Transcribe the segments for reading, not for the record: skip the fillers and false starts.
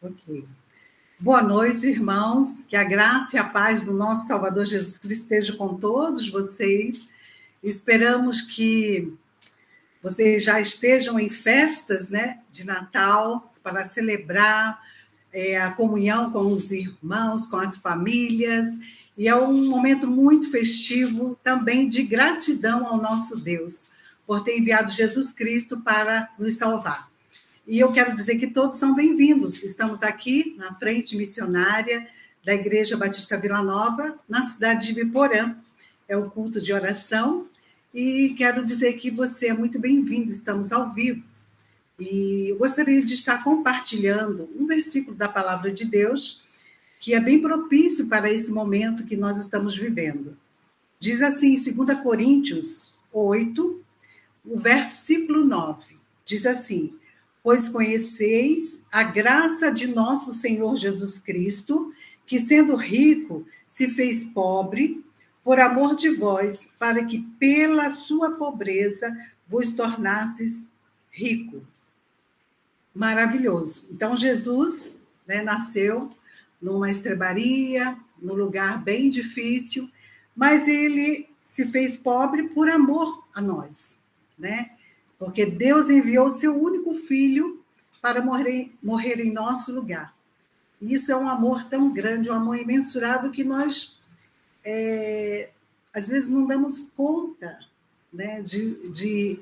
Ok. Boa noite, irmãos. Que a graça e a paz do nosso Salvador Jesus Cristo esteja com todos vocês. Esperamos que vocês já estejam em festas, né, de Natal para celebrar a comunhão com os irmãos, com as famílias. E é um momento muito festivo também de gratidão ao nosso Deus por ter enviado Jesus Cristo para nos salvar. E eu quero dizer que todos são bem-vindos. Estamos aqui na frente missionária da Igreja Batista Vila Nova, na cidade de Biporã. É o culto de oração. E quero dizer que você é muito bem-vindo. Estamos ao vivo. E eu gostaria de estar compartilhando um versículo da Palavra de Deus que é bem propício para esse momento que nós estamos vivendo. Diz assim, em 2 Coríntios 8, o versículo 9. Diz assim: pois conheceis a graça de nosso Senhor Jesus Cristo, que sendo rico, se fez pobre, por amor de vós, para que pela sua pobreza vos tornasses rico. Maravilhoso. Então, Jesus, né, nasceu numa estrebaria, num lugar bem difícil, mas ele se fez pobre por amor a nós, né? Porque Deus enviou o seu único filho para morrer em nosso lugar. E isso é um amor tão grande, um amor imensurável que nós, às vezes, não damos conta, né, de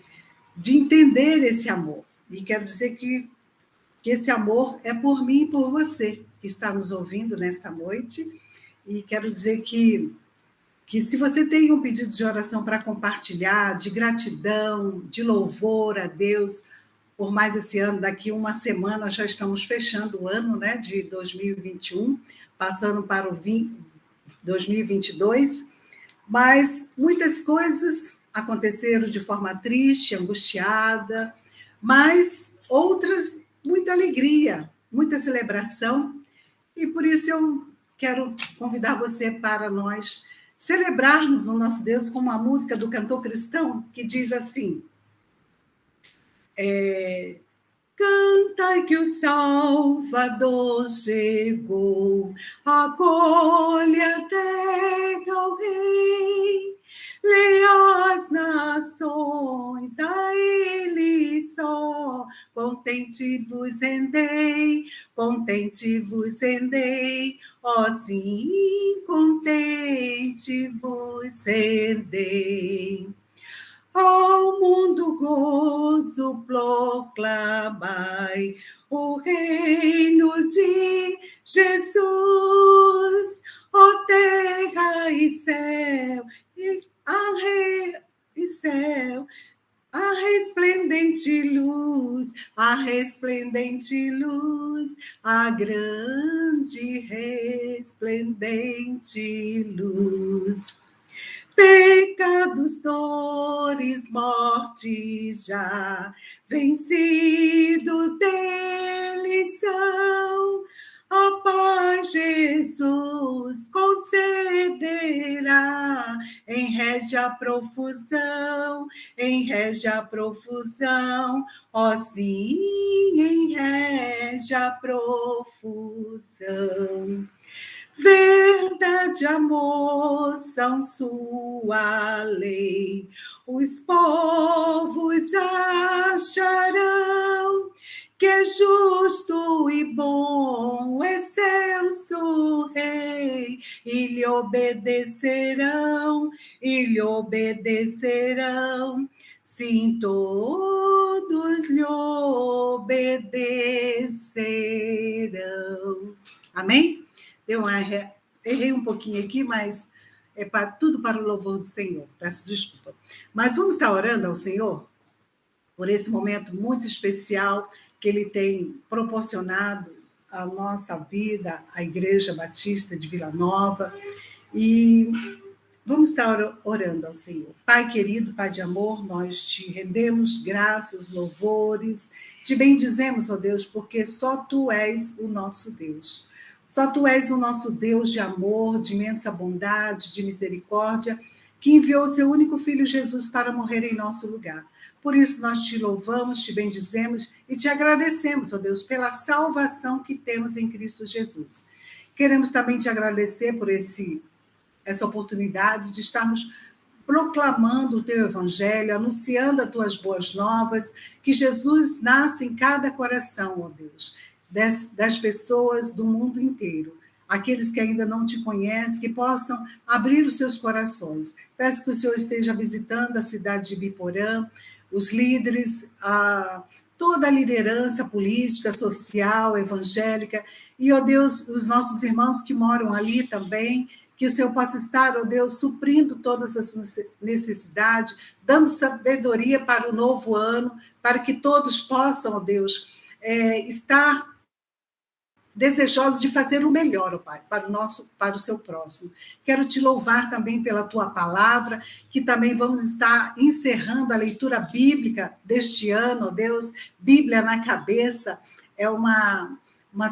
entender esse amor. E quero dizer que esse amor é por mim e por você, que está nos ouvindo nesta noite. E quero dizer que se você tem um pedido de oração para compartilhar, de gratidão, de louvor a Deus, por mais esse ano, daqui uma semana já estamos fechando o ano, né, de 2021, passando para o 2022, mas muitas coisas aconteceram de forma triste, angustiada, mas outras, muita alegria, muita celebração, e por isso eu quero convidar você para nós celebrarmos o nosso Deus com uma música do cantor cristão que diz assim: canta que o Salvador chegou, acolhe a terra ao Rei, leia as nações a Ele só, contente vos rendei, ó sim, contente vos rendei. Ao mundo gozo proclamai o reino de Jesus, ó terra e céu, a resplendente luz, a grande resplendente luz. Pecados, dores, mortes já vencido dele são. A paz Jesus concederá em régia profusão, ó sim, em régia profusão. Verdade, amor são sua lei, os povos acharão que é justo e bom, excelso rei, e lhe obedecerão, sim, todos lhe obedecerão. Amém? Errei um pouquinho aqui, mas é tudo para o louvor do Senhor. Peço desculpa. Mas vamos estar orando ao Senhor por esse momento muito especial que Ele tem proporcionado à nossa vida, à Igreja Batista de Vila Nova. E vamos estar orando ao Senhor. Pai querido, Pai de amor, nós te rendemos graças, louvores, te bendizemos, ó Deus, porque só Tu és o nosso Deus. Só Tu és o nosso Deus de amor, de imensa bondade, de misericórdia, que enviou o Seu único Filho Jesus para morrer em nosso lugar. Por isso nós te louvamos, te bendizemos e te agradecemos, ó Deus, pela salvação que temos em Cristo Jesus. Queremos também te agradecer por essa oportunidade de estarmos proclamando o teu evangelho, anunciando as tuas boas novas, que Jesus nasce em cada coração, ó Deus, das pessoas do mundo inteiro. Aqueles que ainda não te conhecem, que possam abrir os seus corações. Peço que o Senhor esteja visitando a cidade de Biporã, os líderes, toda a liderança política, social, evangélica, e, ó Deus, os nossos irmãos que moram ali também, que o Senhor possa estar, ó Deus, suprindo todas as necessidades, dando sabedoria para o novo ano, para que todos possam, ó Deus, estar desejosos de fazer o melhor, ó Pai, para o seu próximo. Quero te louvar também pela tua palavra, que também vamos estar encerrando a leitura bíblica deste ano, ó Deus, Bíblia na cabeça, é uma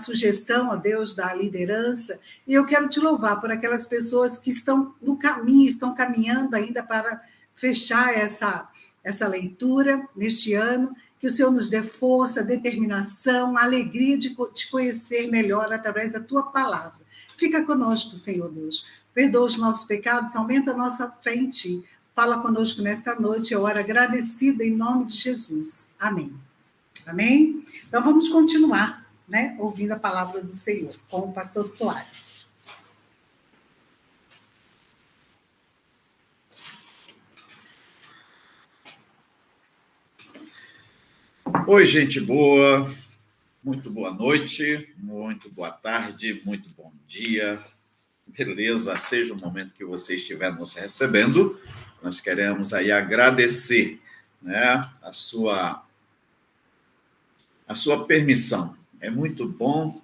sugestão, ó Deus, da liderança, e eu quero te louvar por aquelas pessoas que estão no caminho, estão caminhando ainda para fechar essa leitura neste ano, que o Senhor nos dê força, determinação, alegria de te conhecer melhor através da tua palavra. Fica conosco, Senhor Deus. Perdoa os nossos pecados, aumenta a nossa fé em ti. Fala conosco nesta noite, é hora agradecida em nome de Jesus. Amém. Amém? Então vamos continuar, né, ouvindo a palavra do Senhor com o pastor Soares. Oi, gente boa, muito boa noite, muito boa tarde, muito bom dia, beleza? Seja o momento que você estiver nos recebendo, nós queremos aí agradecer, né, a sua permissão. É muito bom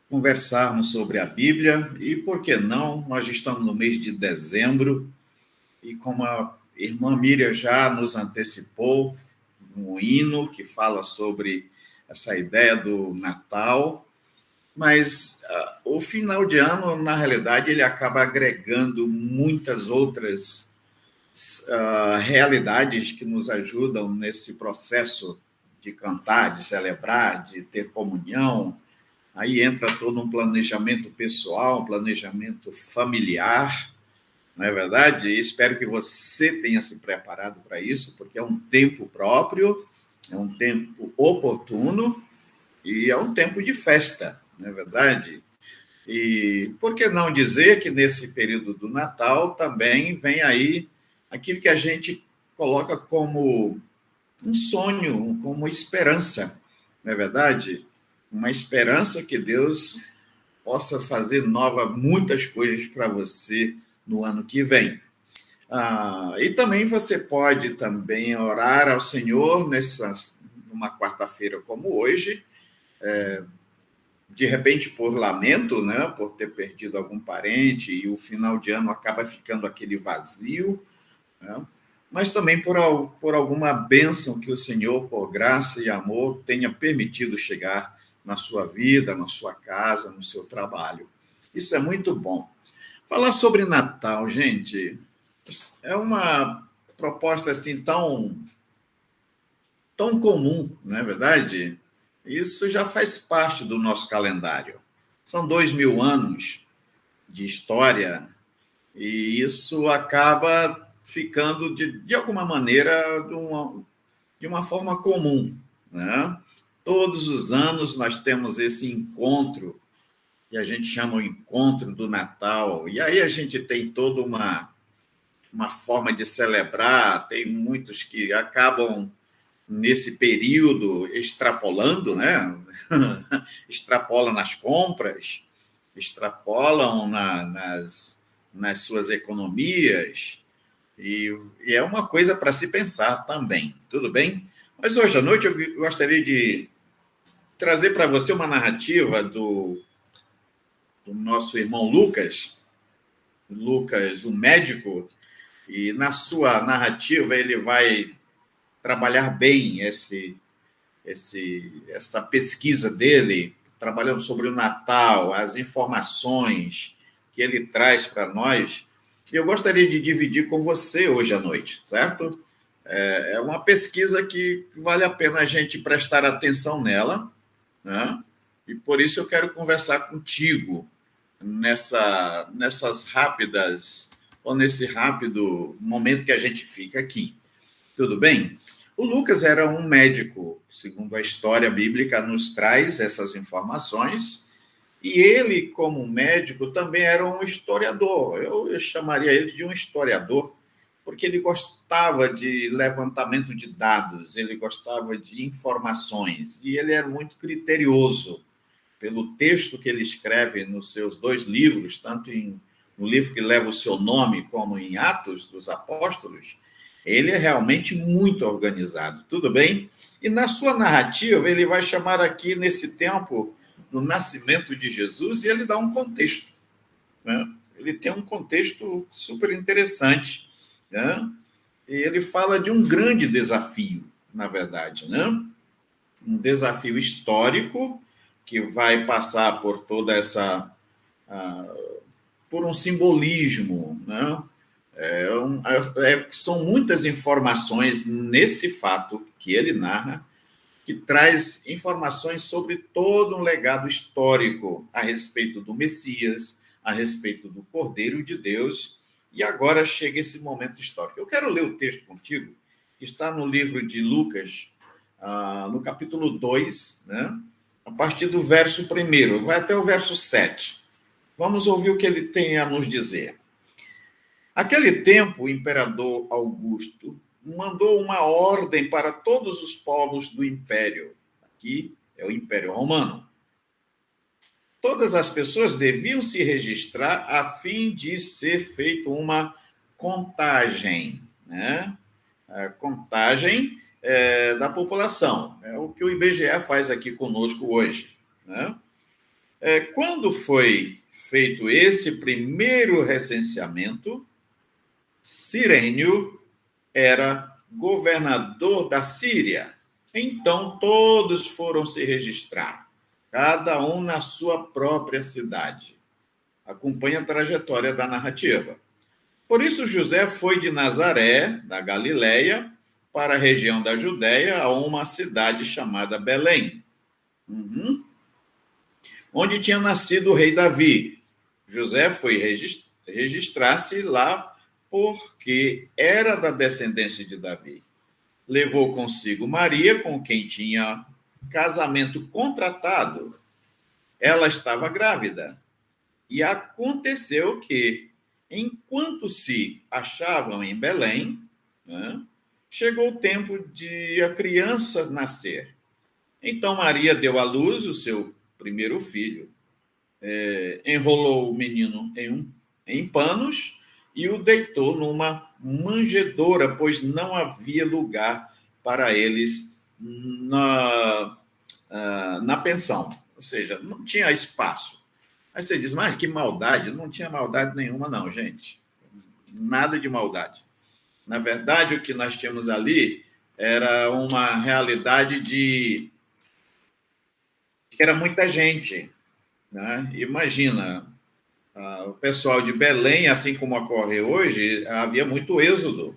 conversarmos sobre a Bíblia e, por que não, nós estamos no mês de dezembro e como a irmã Miriam já nos antecipou, um hino que fala sobre essa ideia do Natal, mas o final de ano, na realidade, ele acaba agregando muitas outras realidades que nos ajudam nesse processo de cantar, de celebrar, de ter comunhão. Aí entra todo um planejamento pessoal, um planejamento familiar, não é verdade? E espero que você tenha se preparado para isso, porque é um tempo próprio, é um tempo oportuno e é um tempo de festa, não é verdade? E por que não dizer que nesse período do Natal também vem aí aquilo que a gente coloca como um sonho, como esperança, não é verdade? Uma esperança que Deus possa fazer muitas coisas para você no ano que vem. E também você pode também orar ao Senhor numa quarta-feira como hoje, de repente por lamento, né, por ter perdido algum parente e o final de ano acaba ficando aquele vazio, né, mas também por alguma bênção que o Senhor, por graça e amor, tenha permitido chegar na sua vida, na sua casa, no seu trabalho. Isso é muito bom. Falar sobre Natal, gente, é uma proposta assim tão comum, não é verdade? Isso já faz parte do nosso calendário. São 2000 anos de história e isso acaba ficando, de alguma maneira, de uma forma comum, né? Todos os anos nós temos esse encontro que a gente chama o encontro do Natal, e aí a gente tem toda uma forma de celebrar, tem muitos que acabam, nesse período, extrapolando, né? Extrapolam nas compras, extrapolam nas suas economias, e é uma coisa para se pensar também, tudo bem? Mas hoje à noite eu gostaria de trazer para você uma narrativa do nosso irmão Lucas, o médico, e na sua narrativa ele vai trabalhar bem essa pesquisa dele, trabalhando sobre o Natal, as informações que ele traz para nós. Eu gostaria de dividir com você hoje à noite, certo? É uma pesquisa que vale a pena a gente prestar atenção nela, né? E por isso eu quero conversar contigo nessas rápidas, ou nesse rápido momento que a gente fica aqui. Tudo bem? O Lucas era um médico, segundo a história bíblica nos traz essas informações, e ele, como médico, também era um historiador. Eu chamaria ele de um historiador, porque ele gostava de levantamento de dados, ele gostava de informações, e ele era muito criterioso pelo texto que ele escreve nos seus 2 livros, tanto no livro que leva o seu nome, como em Atos dos Apóstolos. Ele é realmente muito organizado, tudo bem? E na sua narrativa, ele vai chamar aqui, nesse tempo do nascimento de Jesus, e ele dá um contexto, né? Ele tem um contexto super interessante, né? E ele fala de um grande desafio, na verdade, né? Um desafio histórico que vai passar por toda essa... por um simbolismo, né? São muitas informações nesse fato que ele narra, que traz informações sobre todo um legado histórico a respeito do Messias, a respeito do Cordeiro de Deus, e agora chega esse momento histórico. Eu quero ler o texto contigo, que está no livro de Lucas, no capítulo 2, né? A partir do verso 1, vai até o verso 7. Vamos ouvir o que ele tem a nos dizer. Naquele tempo, o imperador Augusto mandou uma ordem para todos os povos do império. Aqui é o Império Romano. Todas as pessoas deviam se registrar a fim de ser feita uma contagem, né? A contagem da população. É o que o IBGE faz aqui conosco hoje, né? Quando foi feito esse primeiro recenseamento, Cirênio era governador da Síria. Então, todos foram se registrar, cada um na sua própria cidade. Acompanhe a trajetória da narrativa. Por isso, José foi de Nazaré, da Galileia, para a região da Judéia, a uma cidade chamada Belém, onde tinha nascido o rei Davi. José foi registrar-se lá porque era da descendência de Davi. Levou consigo Maria, com quem tinha casamento contratado. Ela estava grávida. E aconteceu que, enquanto se achavam em Belém, né, chegou o tempo de a criança nascer. Então Maria deu à luz o seu primeiro filho, enrolou o menino em panos e o deitou numa manjedoura, pois não havia lugar para eles na pensão, ou seja, não tinha espaço. Aí você diz, mas que maldade? Não tinha maldade nenhuma não, gente. Nada de maldade. Na verdade, o que nós tínhamos ali era uma realidade de que era muita gente, né? Imagina, o pessoal de Belém, assim como ocorre hoje, havia muito êxodo.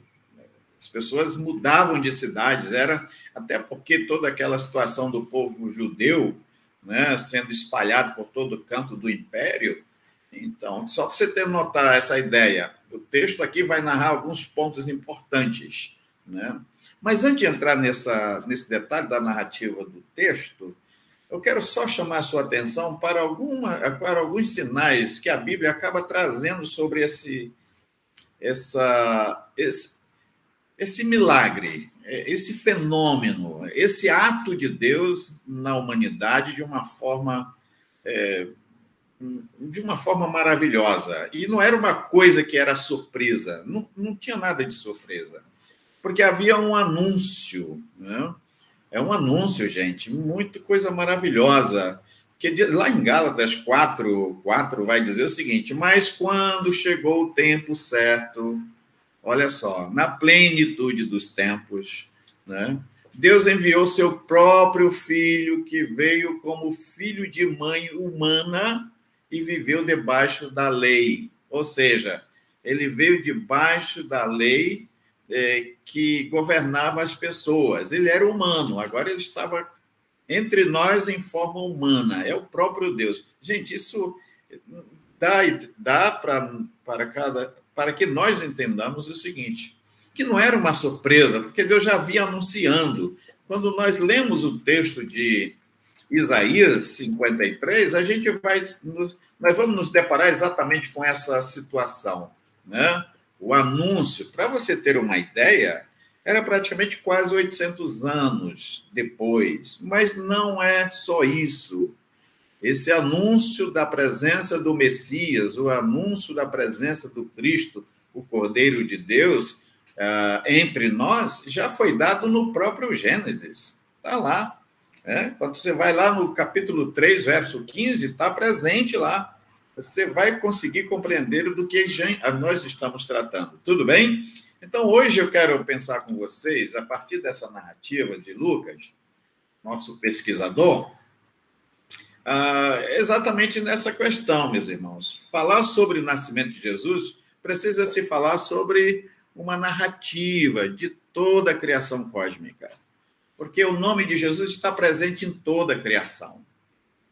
As pessoas mudavam de cidades, até porque toda aquela situação do povo judeu, né, sendo espalhado por todo canto do império. Então, só para você notar essa ideia, o texto aqui vai narrar alguns pontos importantes, né? Mas antes de entrar nesse detalhe da narrativa do texto, eu quero só chamar a sua atenção para alguns sinais que a Bíblia acaba trazendo sobre esse milagre, esse fenômeno, esse ato de Deus na humanidade de uma forma maravilhosa. E não era uma coisa que era surpresa, não tinha nada de surpresa, porque havia um anúncio, né? É um anúncio, gente, muita coisa maravilhosa. Porque lá em Gálatas 4 vai dizer o seguinte: mas quando chegou o tempo certo, olha só, na plenitude dos tempos, né, Deus enviou seu próprio filho, que veio como filho de mãe humana e viveu debaixo da lei. Ou seja, ele veio debaixo da lei, que governava as pessoas. Ele era humano, agora ele estava entre nós em forma humana, é o próprio Deus. Gente, isso dá para que nós entendamos o seguinte, que não era uma surpresa, porque Deus já havia anunciando. Quando nós lemos o texto de Isaías 53, nós vamos nos deparar exatamente com essa situação, né? O anúncio, para você ter uma ideia, era praticamente quase 800 anos depois, mas não é só isso. Esse anúncio da presença do Messias, o anúncio da presença do Cristo, o Cordeiro de Deus, entre nós, já foi dado no próprio Gênesis. Está lá. Quando você vai lá no capítulo 3, verso 15, está presente lá. Você vai conseguir compreender do que nós estamos tratando. Tudo bem? Então, hoje eu quero pensar com vocês, a partir dessa narrativa de Lucas, nosso pesquisador, exatamente nessa questão, meus irmãos. Falar sobre o nascimento de Jesus precisa se falar sobre uma narrativa de toda a criação cósmica, porque o nome de Jesus está presente em toda a criação.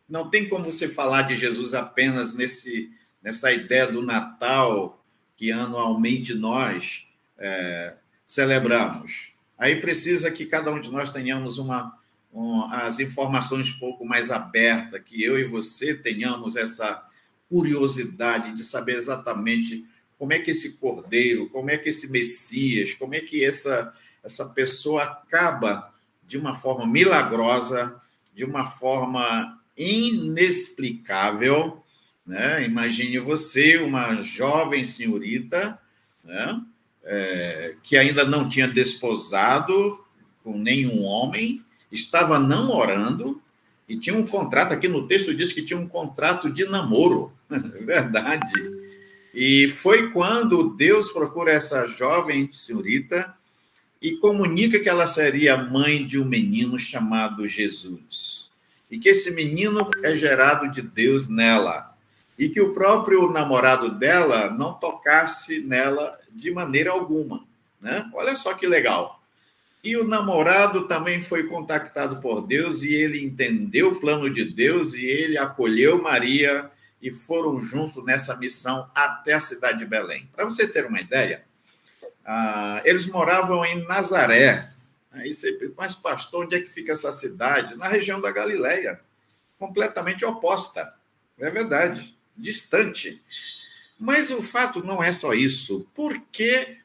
Não tem como você falar de Jesus apenas nessa ideia do Natal que anualmente nós celebramos. Aí precisa que cada um de nós tenhamos as informações um pouco mais abertas, que eu e você tenhamos essa curiosidade de saber exatamente como é que esse Cordeiro, como é que esse Messias, como é que essa pessoa acaba de uma forma milagrosa, de uma forma inexplicável, né? Imagine você, uma jovem senhorita, né? Que ainda não tinha desposado com nenhum homem, estava namorando e tinha um contrato, aqui no texto diz que tinha um contrato de namoro, verdade. E foi quando Deus procura essa jovem senhorita e comunica que ela seria mãe de um menino chamado Jesus. E que esse menino é gerado de Deus nela. E que o próprio namorado dela não tocasse nela de maneira alguma, né? Olha só que legal. E o namorado também foi contactado por Deus e ele entendeu o plano de Deus e ele acolheu Maria e foram juntos nessa missão até a cidade de Belém. Para você ter uma ideia, eles moravam em Nazaré. Aí você, mas pastor, onde é que fica essa cidade? Na região da Galileia, completamente oposta. É verdade, distante. Mas o fato não é só isso. Por que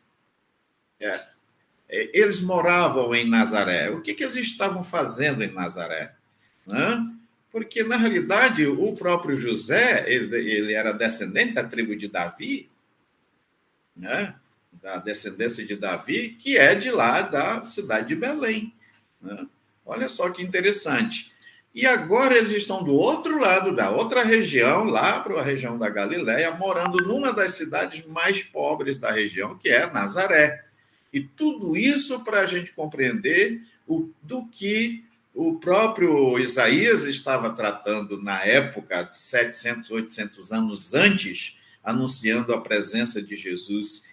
eles moravam em Nazaré? O que eles estavam fazendo em Nazaré? Porque, na realidade, o próprio José, ele era descendente da tribo de Davi, né? Da descendência de Davi, que é de lá da cidade de Belém, né? Olha só que interessante. E agora eles estão do outro lado, da outra região, lá para a região da Galileia, morando numa das cidades mais pobres da região, que é Nazaré. E tudo isso para a gente compreender do que o próprio Isaías estava tratando na época, 700, 800 anos antes, anunciando a presença de Jesus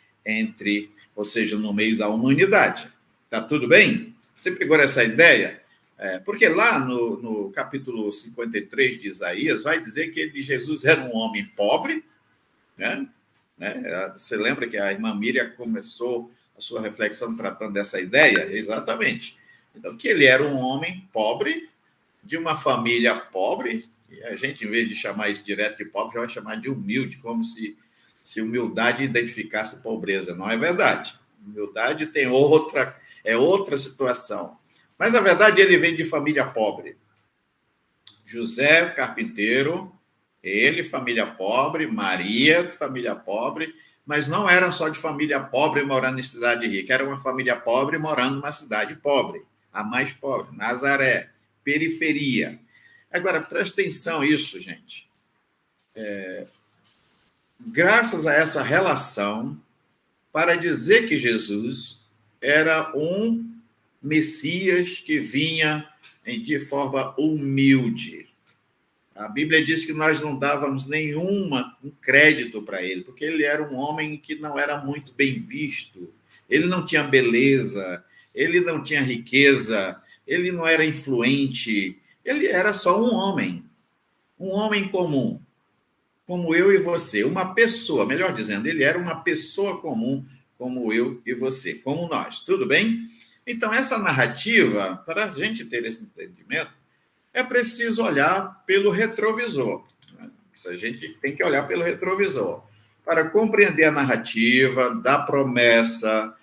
ou seja, no meio da humanidade. Tá tudo bem? Você pegou essa ideia? Porque lá no capítulo 53 de Isaías vai dizer que Jesus era um homem pobre, né? Você lembra que a irmã Miriam começou a sua reflexão tratando dessa ideia? Exatamente. Então, que ele era um homem pobre, de uma família pobre, e a gente, em vez de chamar isso direto de pobre, já vai chamar de humilde, como se humildade identificasse pobreza. Não é verdade. Humildade é outra situação. Mas, na verdade, ele vem de família pobre. José, carpinteiro, ele, família pobre, Maria, família pobre, mas não era só de família pobre morando em cidade rica, era uma família pobre morando numa cidade pobre, a mais pobre, Nazaré, periferia. Agora, presta atenção nisso, gente. Graças a essa relação, para dizer que Jesus era um Messias que vinha de forma humilde. A Bíblia diz que nós não dávamos um crédito para ele, porque ele era um homem que não era muito bem visto. ele não tinha beleza, ele não tinha riqueza, ele não era influente, ele era só um homem comum, como eu e você, uma pessoa, melhor dizendo, ele era uma pessoa comum, como eu e você, como nós, tudo bem? Então, essa narrativa, para a gente ter esse entendimento, é preciso olhar pelo retrovisor. A gente tem que olhar pelo retrovisor para compreender a narrativa da promessa,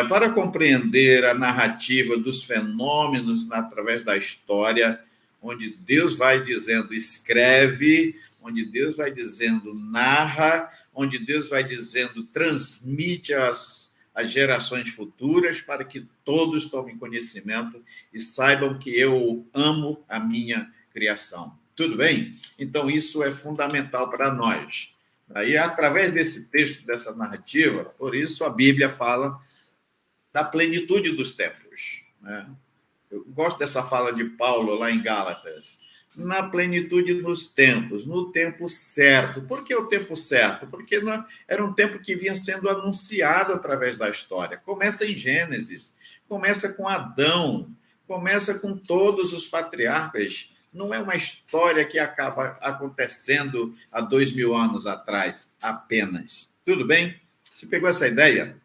para compreender a narrativa dos fenômenos através da história, onde Deus vai dizendo escreve, onde Deus vai dizendo narra, onde Deus vai dizendo transmite às gerações futuras para que todos tomem conhecimento e saibam que eu amo a minha criação. Tudo bem? Então, isso é fundamental para nós. Aí, através desse texto, dessa narrativa, por isso a Bíblia fala da plenitude dos tempos, né? Eu gosto dessa fala de Paulo lá em Gálatas. Na plenitude dos tempos, no tempo certo. Por que o tempo certo? Porque era um tempo que vinha sendo anunciado através da história. Começa em Gênesis, começa com Adão, começa com todos os patriarcas. Não é uma história que acaba acontecendo há 2000 anos atrás, apenas. Tudo bem? Você pegou essa ideia?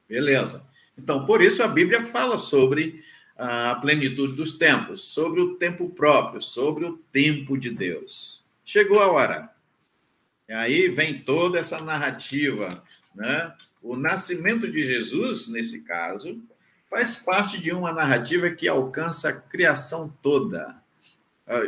Beleza. Então, por isso a Bíblia fala sobre a plenitude dos tempos, sobre o tempo próprio, sobre o tempo de Deus. Chegou a hora. E aí vem toda essa narrativa, né? O nascimento de Jesus, nesse caso, faz parte de uma narrativa que alcança a criação toda.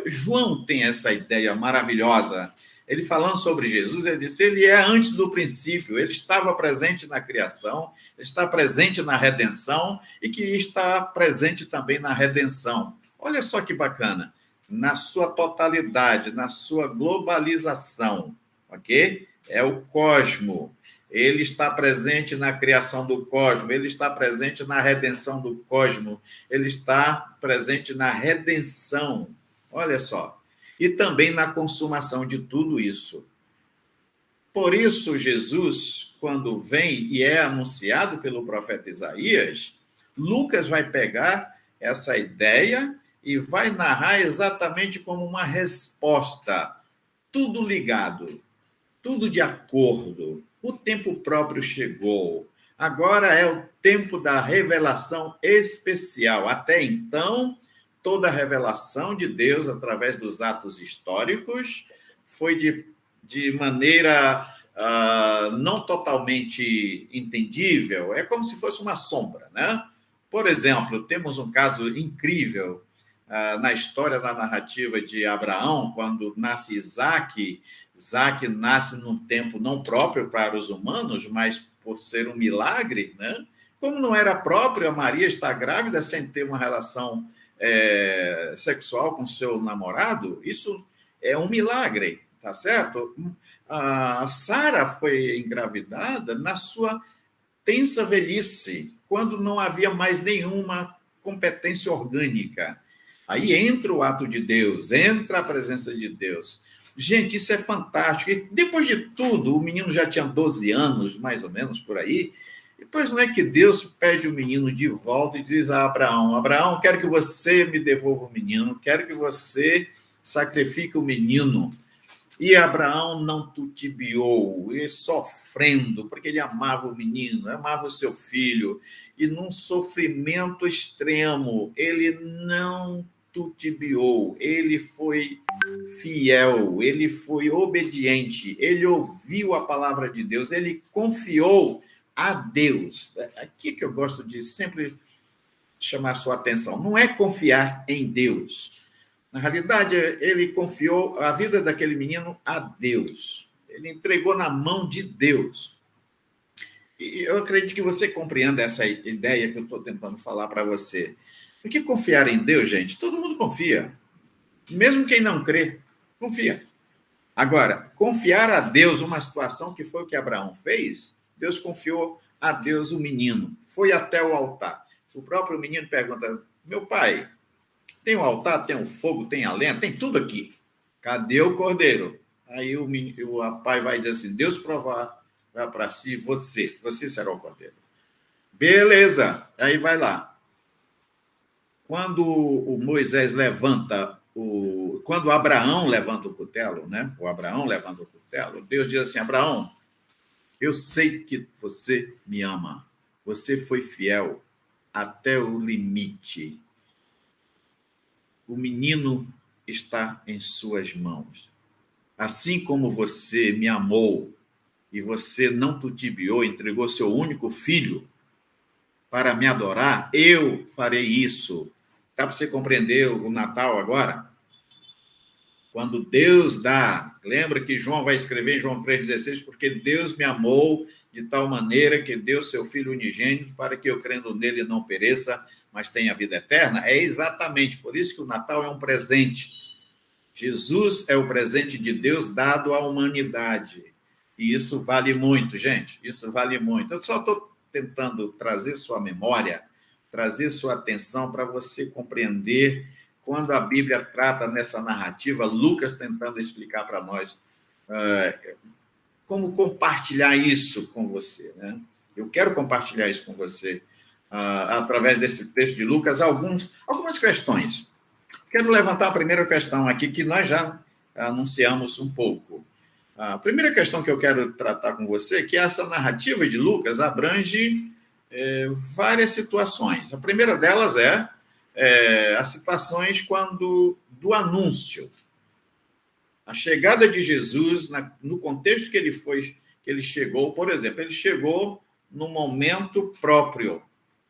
João tem essa ideia maravilhosa. Ele falando sobre Jesus, ele disse, ele é antes do princípio, ele estava presente na criação, ele está presente na redenção e que está presente também na redenção. Olha só que bacana, na sua totalidade, na sua globalização, ok? É o cosmo, ele está presente na criação do cosmo, ele está presente na redenção do cosmo, ele está presente na redenção, olha só. E também na consumação de tudo isso. Por isso, Jesus, quando vem e é anunciado pelo profeta Isaías, Lucas vai pegar essa ideia e vai narrar exatamente como uma resposta. Tudo ligado, tudo de acordo. O tempo próprio chegou. Agora é o tempo da revelação especial. Até então, toda a revelação de Deus através dos atos históricos foi de maneira não totalmente entendível, é como se fosse uma sombra, né? Por exemplo, temos um caso incrível na história da narrativa de Abraão, quando nasce Isaque. Isaque nasce num tempo não próprio para os humanos, mas por ser um milagre, né? Como não era próprio a Maria estar grávida sem ter uma relação sexual com seu namorado, isso é um milagre, tá certo? A Sara foi engravidada na sua tensa velhice, quando não havia mais nenhuma competência orgânica. Aí entra o ato de Deus, entra a presença de Deus. Gente, isso é fantástico. E depois de tudo, o menino já tinha 12 anos, mais ou menos, por aí. Depois não é que Deus pede o menino de volta e diz a Abraão, Abraão, quero que você me devolva o menino, quero que você sacrifique o menino. E Abraão não titubeou, e sofrendo, porque ele amava o menino, amava o seu filho, e num sofrimento extremo, ele não titubeou, ele foi fiel, ele foi obediente, ele ouviu a palavra de Deus, ele confiou a Deus. Aqui que eu gosto de sempre chamar a sua atenção, não é confiar em Deus. Na realidade, ele confiou a vida daquele menino a Deus. Ele entregou na mão de Deus. E eu acredito que você compreenda essa ideia que eu estou tentando falar para você. Porque confiar em Deus, gente, todo mundo confia. Mesmo quem não crê, confia. Agora, confiar a Deus uma situação que foi o que Abraão fez, Deus confiou a Deus o menino. Foi até o altar. O próprio menino pergunta, meu pai, tem o altar, tem o fogo, tem a lenha, tem tudo aqui. Cadê o cordeiro? Aí o pai vai dizer assim, Deus provará para si, você será o cordeiro. Beleza, aí vai lá. Quando o Moisés levanta quando Abraão levanta o cutelo, né? O Abraão levanta o cutelo, Deus diz assim: Abraão, eu sei que você me ama. Você foi fiel até o limite. O menino está em suas mãos. Assim como você me amou e você não titubeou, entregou seu único filho para me adorar, eu farei isso. Dá para você compreender o Natal agora? Quando Deus dá, lembra que João vai escrever em João 3,16, porque Deus me amou de tal maneira que deu seu Filho unigênito para que eu, crendo nele, não pereça, mas tenha vida eterna? É exatamente por isso que o Natal é um presente. Jesus é o presente de Deus dado à humanidade. E isso vale muito, gente, isso vale muito. Eu só estou tentando trazer sua memória, trazer sua atenção para você compreender quando a Bíblia trata nessa narrativa, Lucas tentando explicar para nós como compartilhar isso com você, né? Eu quero compartilhar isso com você através desse texto de Lucas, algumas questões. Quero levantar a primeira questão aqui, que nós já anunciamos um pouco. A primeira questão que eu quero tratar com você é que essa narrativa de Lucas abrange várias situações. A primeira delas é as situações do anúncio. A chegada de Jesus, no contexto que ele chegou, por exemplo, ele chegou no momento próprio.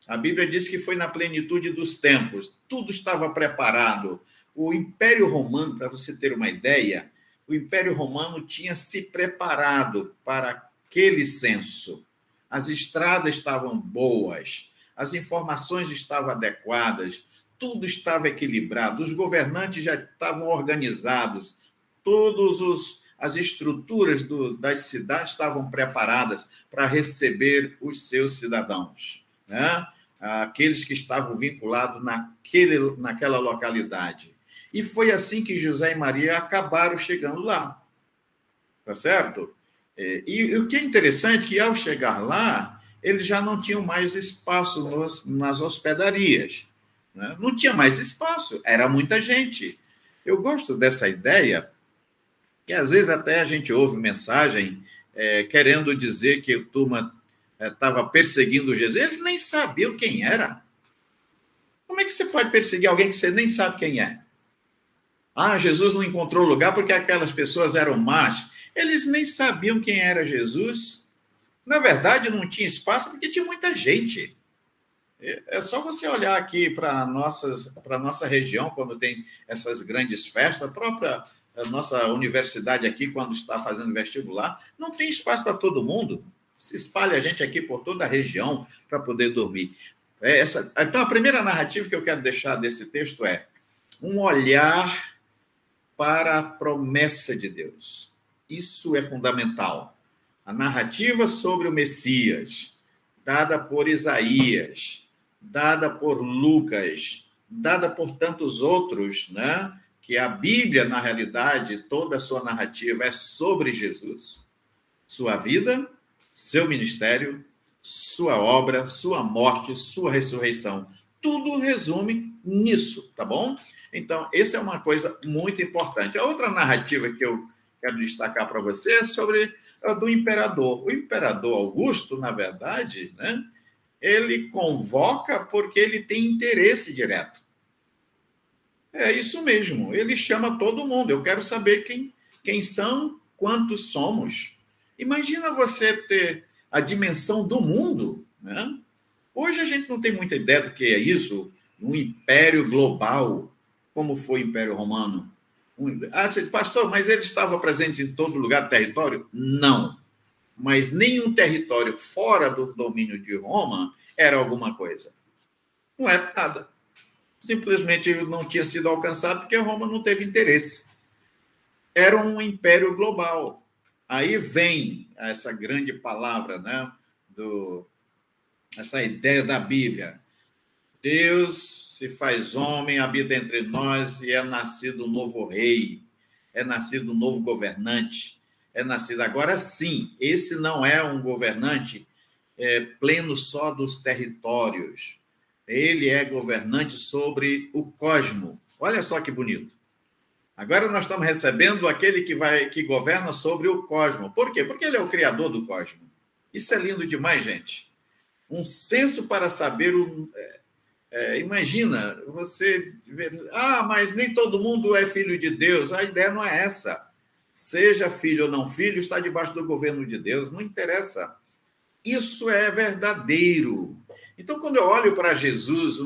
A Bíblia diz que foi na plenitude dos tempos, tudo estava preparado. O Império Romano, para você ter uma ideia, o Império Romano tinha se preparado para aquele censo. As estradas estavam boas, as informações estavam adequadas, tudo estava equilibrado, os governantes já estavam organizados, todas as estruturas das cidades estavam preparadas para receber os seus cidadãos, né? Aqueles que estavam vinculados naquela localidade. E foi assim que José e Maria acabaram chegando lá. Tá certo? E o que é interessante é que, ao chegar lá, eles já não tinham mais espaço nas hospedarias. Né? Não tinha mais espaço, era muita gente. Eu gosto dessa ideia, que às vezes até a gente ouve mensagem querendo dizer que a turma estava perseguindo Jesus. Eles nem sabiam quem era. Como é que você pode perseguir alguém que você nem sabe quem é? Jesus não encontrou lugar porque aquelas pessoas eram más. Eles nem sabiam quem era Jesus. Na verdade, não tinha espaço porque tinha muita gente. É só você olhar aqui para a nossa região, quando tem essas grandes festas, a nossa universidade aqui, quando está fazendo vestibular, não tem espaço para todo mundo. Se espalha a gente aqui por toda a região para poder dormir. Então, a primeira narrativa que eu quero deixar desse texto é um olhar para a promessa de Deus. Isso é fundamental. A narrativa sobre o Messias, dada por Isaías, dada por Lucas, dada por tantos outros, né? Que a Bíblia, na realidade, toda a sua narrativa é sobre Jesus, sua vida, seu ministério, sua obra, sua morte, sua ressurreição. Tudo resume nisso, tá bom? Então, essa é uma coisa muito importante. A outra narrativa que eu quero destacar para você é sobre a do imperador. O imperador Augusto, na verdade, né, ele convoca porque ele tem interesse direto. É isso mesmo, ele chama todo mundo. Eu quero saber quem são, quantos somos. Imagina você ter a dimensão do mundo, né? Hoje a gente não tem muita ideia do que é isso, um império global, como foi o Império Romano. Você diz, pastor, mas ele estava presente em todo lugar do território? Não. Mas nenhum território fora do domínio de Roma era alguma coisa. Não era nada. Simplesmente não tinha sido alcançado porque Roma não teve interesse. Era um império global. Aí vem essa grande palavra, né, essa ideia da Bíblia. Deus se faz homem, habita entre nós e é nascido um novo rei, é nascido um novo governante, é nascido. Agora sim, esse não é um governante pleno só dos territórios. Ele é governante sobre o cosmo. Olha só que bonito. Agora nós estamos recebendo aquele que governa sobre o cosmo. Por quê? Porque ele é o criador do cosmo. Isso é lindo demais, gente. Um senso para saber imagina, você... mas nem todo mundo é filho de Deus. A ideia não é essa. Seja filho ou não filho, está debaixo do governo de Deus. Não interessa. Isso é verdadeiro. Então, quando eu olho para Jesus,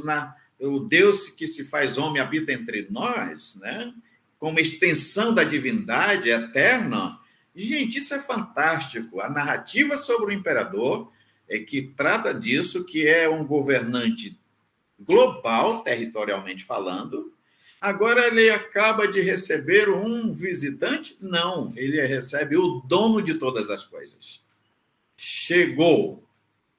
o Deus que se faz homem habita entre nós, né? Como extensão da divindade eterna, gente, isso é fantástico. A narrativa sobre o imperador é que trata disso, que é um governante global, territorialmente falando. Agora ele acaba de receber um visitante? Não, ele recebe o dono de todas as coisas. Chegou.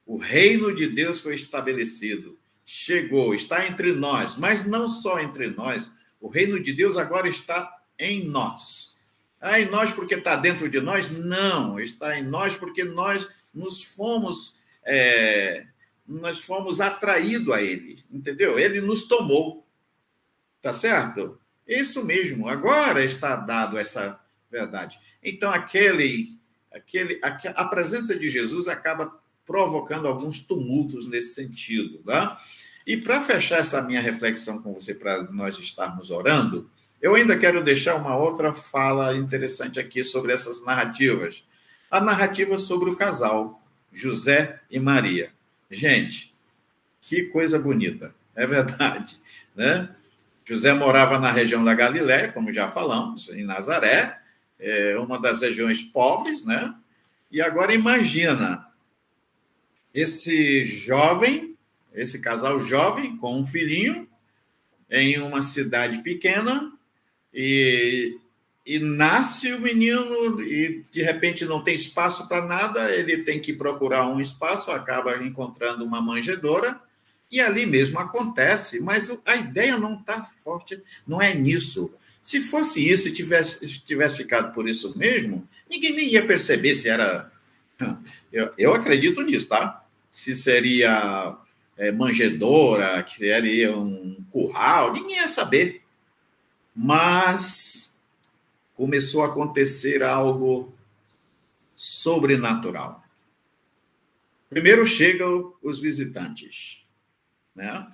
O reino de Deus foi estabelecido. Chegou, está entre nós, mas não só entre nós. O reino de Deus agora está em nós. Em nós porque está dentro de nós? Não, está em nós porque nós fomos atraídos a ele, entendeu? Ele nos tomou, tá certo? Isso mesmo, agora está dado essa verdade. Então, a presença de Jesus acaba provocando alguns tumultos nesse sentido, tá? E para fechar essa minha reflexão com você, para nós estarmos orando, eu ainda quero deixar uma outra fala interessante aqui sobre essas narrativas. A narrativa sobre o casal, José e Maria. Gente, que coisa bonita, é verdade, né? José morava na região da Galiléia, como já falamos, em Nazaré, uma das regiões pobres, né? E agora imagina esse casal jovem com um filhinho em uma cidade pequena e nasce o menino e de repente não tem espaço para nada, ele tem que procurar um espaço, acaba encontrando uma manjedoura e ali mesmo acontece, mas a ideia não está forte, não é nisso. Se fosse isso e tivesse ficado por isso mesmo, ninguém nem ia perceber se era... Eu acredito nisso, tá? Se seria manjedoura, que seria um curral, ninguém ia saber. Mas começou a acontecer algo sobrenatural. Primeiro chegam os visitantes, né?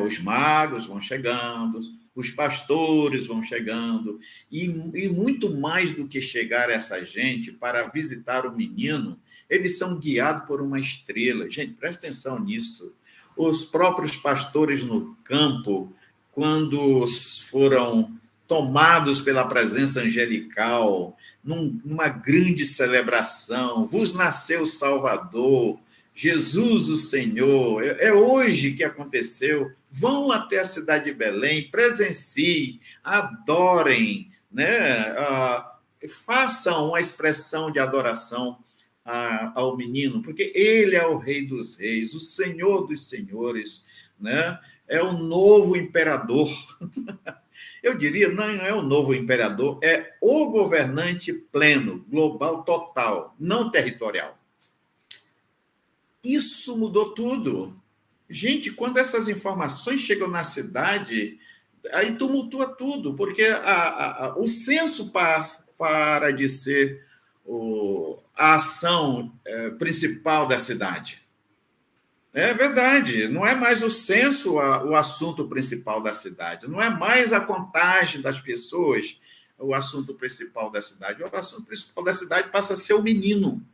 Os magos vão chegando, os pastores vão chegando, e muito mais do que chegar essa gente para visitar o menino, eles são guiados por uma estrela. Gente, presta atenção nisso. Os próprios pastores no campo, quando foram tomados pela presença angelical, numa grande celebração, vos nasceu o Salvador, Jesus o Senhor, é hoje que aconteceu, vão até a cidade de Belém, presenciem, adorem, né? Façam uma expressão de adoração ao menino, porque ele é o Rei dos Reis, o Senhor dos Senhores, né? É o novo imperador. Eu diria, não é o novo imperador, é o governante pleno, global, total, não territorial. Isso mudou tudo. Gente, quando essas informações chegam na cidade, aí tumultua tudo, porque o censo para de ser a ação principal da cidade. É verdade, não é mais o censo o assunto principal da cidade, não é mais a contagem das pessoas o assunto principal da cidade. O assunto principal da cidade passa a ser o menino.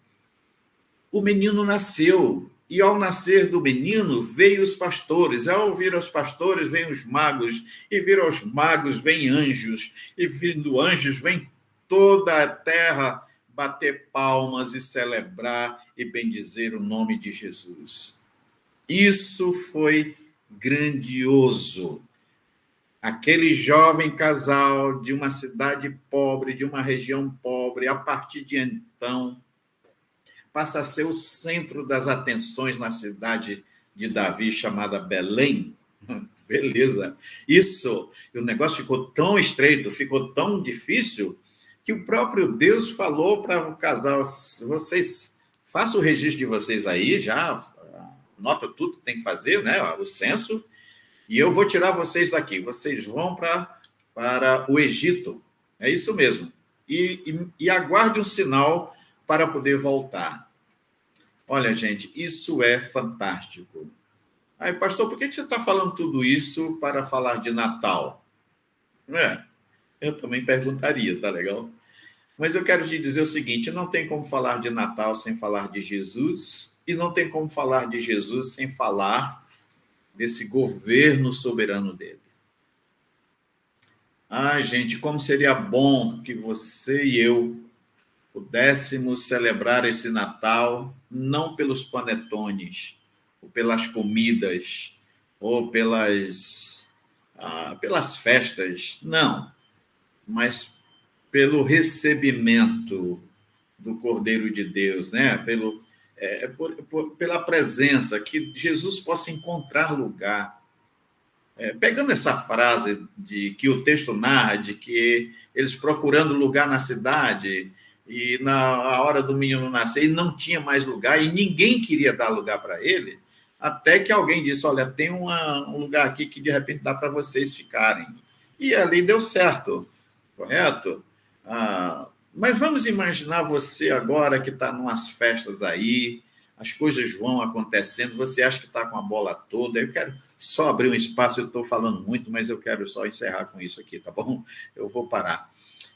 O menino nasceu, e ao nascer do menino, veio os pastores. Ao vir os pastores, vêm os magos, e vir aos magos, vêm anjos, e vindo anjos, vem toda a terra bater palmas e celebrar e bendizer o nome de Jesus. Isso foi grandioso. Aquele jovem casal de uma cidade pobre, de uma região pobre, a partir de então, passa a ser o centro das atenções na cidade de Davi, chamada Belém. Beleza. Isso, o negócio ficou tão estreito, ficou tão difícil, que o próprio Deus falou para o casal: vocês Faça o registro de vocês aí, já anota tudo que tem que fazer, né? O censo, e eu vou tirar vocês daqui. Vocês vão para o Egito. É isso mesmo. E aguarde um sinal para poder voltar. Olha, gente, isso é fantástico. Aí, pastor, por que você está falando tudo isso para falar de Natal? Eu também perguntaria, tá legal? Mas eu quero te dizer o seguinte, não tem como falar de Natal sem falar de Jesus, e não tem como falar de Jesus sem falar desse governo soberano dele. Gente, como seria bom que você e eu pudéssemos celebrar esse Natal não pelos panetones, ou pelas comidas, ou pelas festas, não, mas pelo recebimento do Cordeiro de Deus, né? Pela presença, que Jesus possa encontrar lugar. Pegando essa frase de que o texto narra, de que eles procurando lugar na cidade, e na hora do menino nascer, ele não tinha mais lugar, e ninguém queria dar lugar para ele, até que alguém disse, olha, tem um lugar aqui que de repente dá para vocês ficarem. E ali deu certo, correto? Mas vamos imaginar você agora que está em umas festas aí, as coisas vão acontecendo, você acha que está com a bola toda. Eu quero só abrir um espaço, eu estou falando muito, mas eu quero só encerrar com isso aqui, tá bom? Eu vou parar.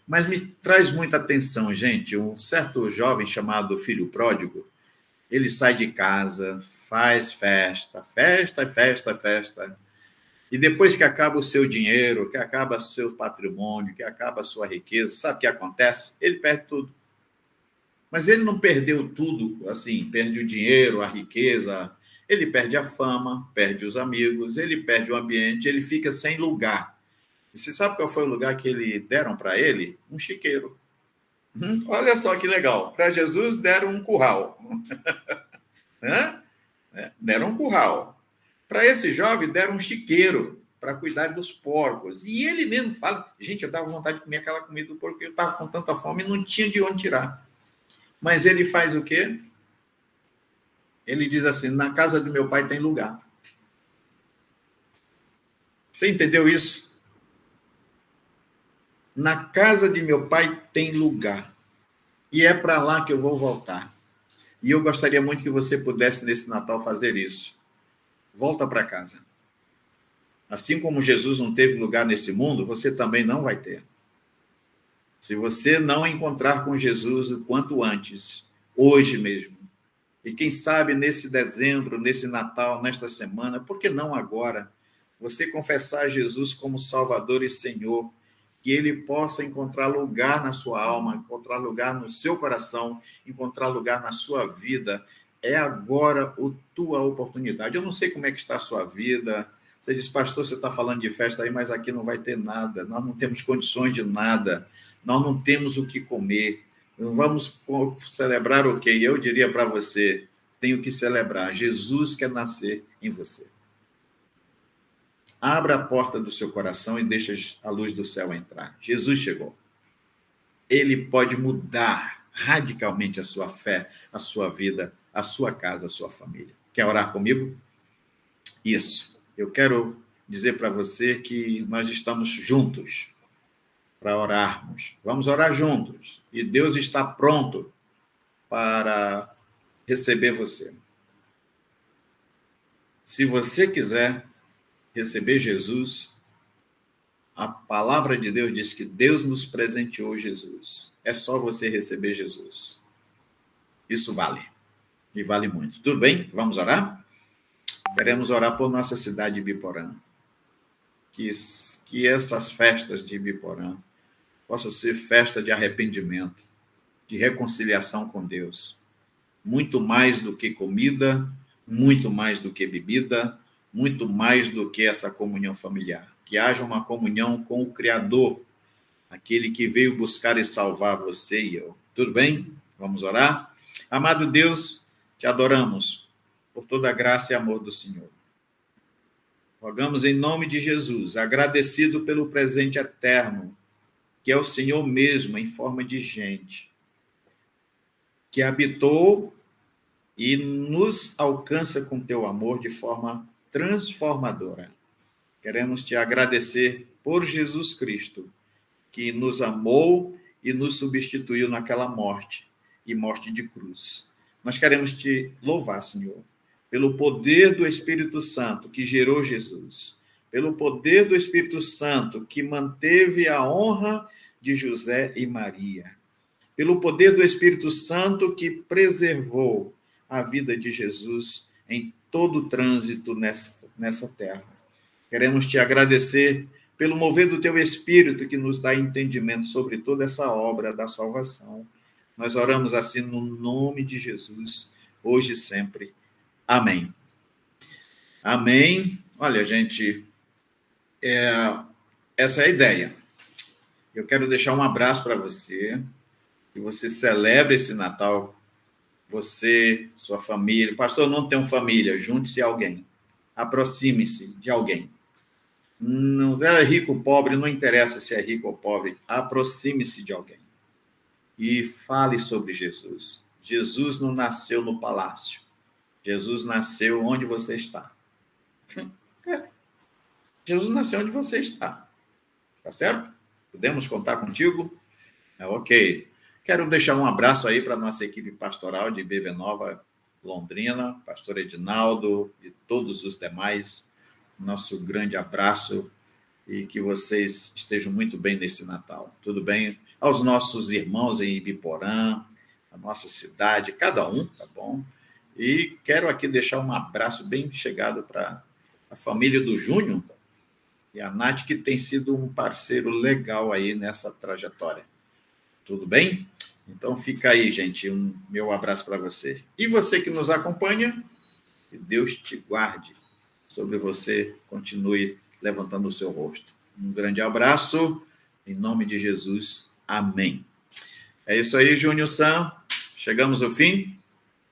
Mas me traz muita atenção, gente, um certo jovem chamado Filho Pródigo, ele sai de casa, faz festa, e depois que acaba o seu dinheiro, que acaba o seu patrimônio, que acaba a sua riqueza, sabe o que acontece? Ele perde tudo. Mas ele não perdeu tudo, assim, perde o dinheiro, a riqueza, ele perde a fama, perde os amigos, ele perde o ambiente, ele fica sem lugar. E você sabe qual foi o lugar que deram para ele? Um chiqueiro. Olha só que legal. Para Jesus deram um curral. Deram um curral. Para esse jovem deram um chiqueiro para cuidar dos porcos. E ele mesmo fala, gente, eu dava vontade de comer aquela comida do porco, eu estava com tanta fome e não tinha de onde tirar. Mas ele faz o quê? Ele diz assim, na casa do meu pai tem lugar. Você entendeu isso? Na casa de meu pai tem lugar. E é para lá que eu vou voltar. E eu gostaria muito que você pudesse, nesse Natal, fazer isso. Volta para casa. Assim como Jesus não teve lugar nesse mundo, você também não vai ter. Se você não encontrar com Jesus o quanto antes, hoje mesmo, e quem sabe nesse dezembro, nesse Natal, nesta semana, por que não agora, você confessar Jesus como Salvador e Senhor, que ele possa encontrar lugar na sua alma, encontrar lugar no seu coração, encontrar lugar na sua vida. É agora a tua oportunidade. Eu não sei como é que está a sua vida. Você diz, pastor, você está falando de festa aí, mas aqui não vai ter nada. Nós não temos condições de nada. Nós não temos o que comer. Vamos celebrar o quê? Eu diria para você, tenho que celebrar. Jesus quer nascer em você. Abra a porta do seu coração e deixa a luz do céu entrar. Jesus chegou. Ele pode mudar radicalmente a sua fé, a sua vida, a sua casa, a sua família. Quer orar comigo? Isso. Eu quero dizer para você que nós estamos juntos para orarmos. Vamos orar juntos. E Deus está pronto para receber você. Se você quiser receber Jesus, a palavra de Deus diz que Deus nos presenteou Jesus. É só você receber Jesus. Isso vale. E vale muito. Tudo bem? Vamos orar? Queremos orar por nossa cidade de Ibiporã. Que essas festas de Ibiporã possam ser festa de arrependimento, de reconciliação com Deus. Muito mais do que comida, muito mais do que bebida, muito mais do que essa comunhão familiar. Que haja uma comunhão com o Criador, aquele que veio buscar e salvar você e eu. Tudo bem? Vamos orar? Amado Deus, te adoramos por toda a graça e amor do Senhor. Rogamos em nome de Jesus, agradecido pelo presente eterno, que é o Senhor mesmo em forma de gente, que habitou e nos alcança com teu amor de forma transformadora. Queremos te agradecer por Jesus Cristo, que nos amou e nos substituiu naquela morte, e morte de cruz. Nós queremos te louvar, Senhor, pelo poder do Espírito Santo que gerou Jesus, pelo poder do Espírito Santo que manteve a honra de José e Maria, pelo poder do Espírito Santo que preservou a vida de Jesus em todo o trânsito nessa terra. Queremos te agradecer pelo mover do teu Espírito que nos dá entendimento sobre toda essa obra da salvação. Nós oramos assim no nome de Jesus, hoje e sempre. Amém. Amém. Olha, gente, essa é a ideia. Eu quero deixar um abraço para você, que você celebre esse Natal, você, sua família. Pastor, não tenho família, junte-se a alguém, aproxime-se de alguém. Não é rico ou pobre, não interessa se é rico ou pobre, aproxime-se de alguém e fale sobre Jesus. Jesus não nasceu no palácio, Jesus nasceu onde você está. Jesus nasceu onde você está, tá certo? Podemos contar contigo? Ok. Quero deixar um abraço aí para a nossa equipe pastoral de BV Nova, Londrina, pastor Edinaldo e todos os demais. Nosso grande abraço e que vocês estejam muito bem nesse Natal. Tudo bem? Aos nossos irmãos em Ibiporã, a nossa cidade, cada um, tá bom? E quero aqui deixar um abraço bem chegado para a família do Júnior e a Nath, que tem sido um parceiro legal aí nessa trajetória. Tudo bem? Então fica aí, gente, um meu abraço para vocês. E você que nos acompanha, que Deus te guarde, sobre você continue levantando o seu rosto. Um grande abraço, em nome de Jesus, amém. É isso aí, Júnior Sam, chegamos ao fim.